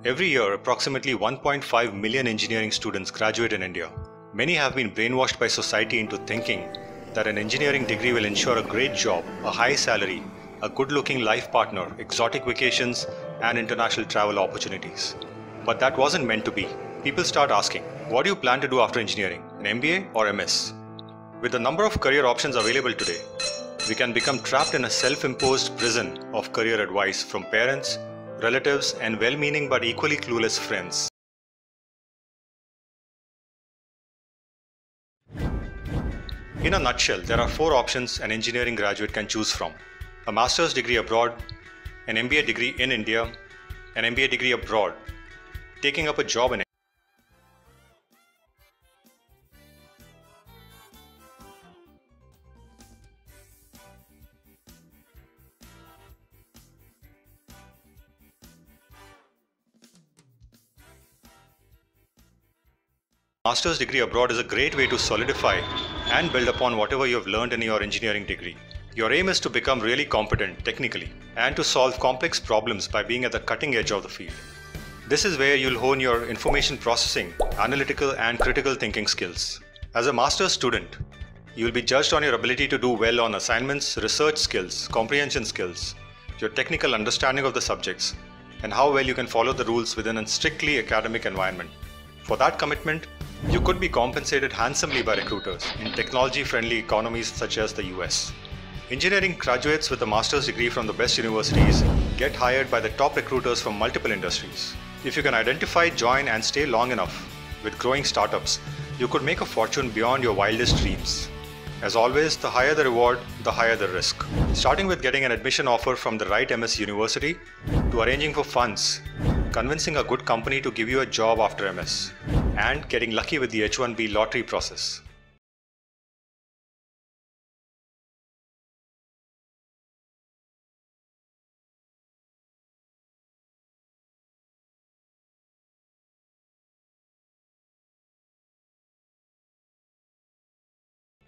Every year, approximately 1.5 million engineering students graduate in India. Many have been brainwashed by society into thinking that an engineering degree will ensure a great job, a high salary, a good-looking life partner, exotic vacations, and international travel opportunities. But that wasn't meant to be. People start asking, what do you plan to do after engineering, an MBA or MS? With the number of career options available today, we can become trapped in a self-imposed prison of career advice from parents, relatives, and well-meaning but equally clueless friends. In a nutshell, there are 4 options an engineering graduate can choose from: a master's degree abroad, an MBA degree in India, an MBA degree abroad, taking up a job in Master's degree abroad is a great way to solidify and build upon whatever you have learned in your engineering degree. Your aim is to become really competent technically and to solve complex problems by being at the cutting edge of the field. This is where you'll hone your information processing, analytical and critical thinking skills. As a master's student, you will be judged on your ability to do well on assignments, research skills, comprehension skills, your technical understanding of the subjects, and how well you can follow the rules within a strictly academic environment. For that commitment, you could be compensated handsomely by recruiters in technology-friendly economies such as the US. Engineering graduates with a master's degree from the best universities get hired by the top recruiters from multiple industries. If you can identify, join, and stay long enough with growing startups, you could make a fortune beyond your wildest dreams. As always, the higher the reward, the higher the risk. Starting with getting an admission offer from the right MS university, to arranging for funds, convincing a good company to give you a job after MS, and getting lucky with the H-1B lottery process.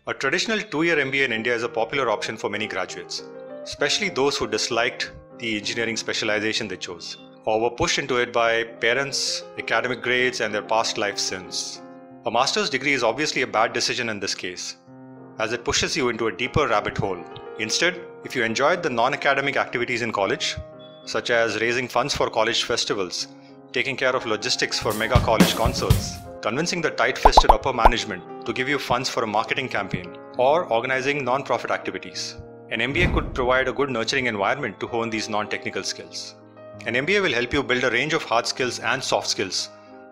A traditional 2-year MBA in India is a popular option for many graduates, especially those who disliked the engineering specialization they chose, or were pushed into it by parents, academic grades, and their past life sins. A master's degree is obviously a bad decision in this case, as it pushes you into a deeper rabbit hole. Instead, if you enjoyed the non-academic activities in college, such as raising funds for college festivals, taking care of logistics for mega college concerts, convincing the tight-fisted upper management to give you funds for a marketing campaign, or organizing non-profit activities, an MBA could provide a good nurturing environment to hone these non-technical skills. An MBA will help you build a range of hard skills and soft skills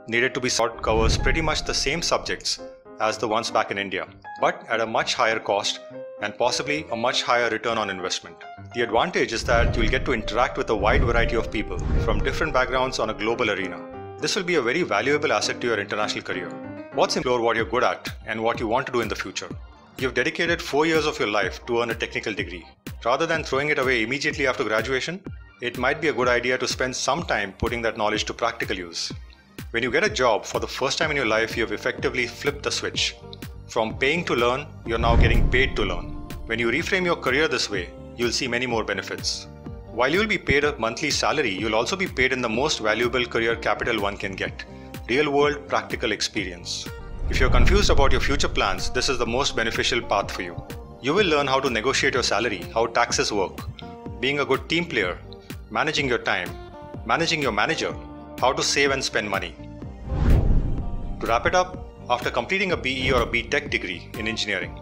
needed to be sought, covers pretty much the same subjects as the ones back in India, but at a much higher cost and possibly a much higher return on investment. The advantage is that you'll get to interact with a wide variety of people from different backgrounds on a global arena. This will be a very valuable asset to your international career. What's explore what you're good at and what you want to do in the future. You've dedicated 4 years of your life to earn a technical degree. Rather than throwing it away immediately after graduation, it might be a good idea to spend some time putting that knowledge to practical use. When you get a job for the first time in your life, you have effectively flipped the switch. From paying to learn, you're now getting paid to learn. When you reframe your career this way, you'll see many more benefits. While you'll be paid a monthly salary, you'll also be paid in the most valuable career capital one can get: real-world practical experience. If you're confused about your future plans, this is the most beneficial path for you. You will learn how to negotiate your salary, how taxes work, being a good team player, managing your time, managing your manager, how to save and spend money. To wrap it up, after completing a BE or a BTech degree in engineering,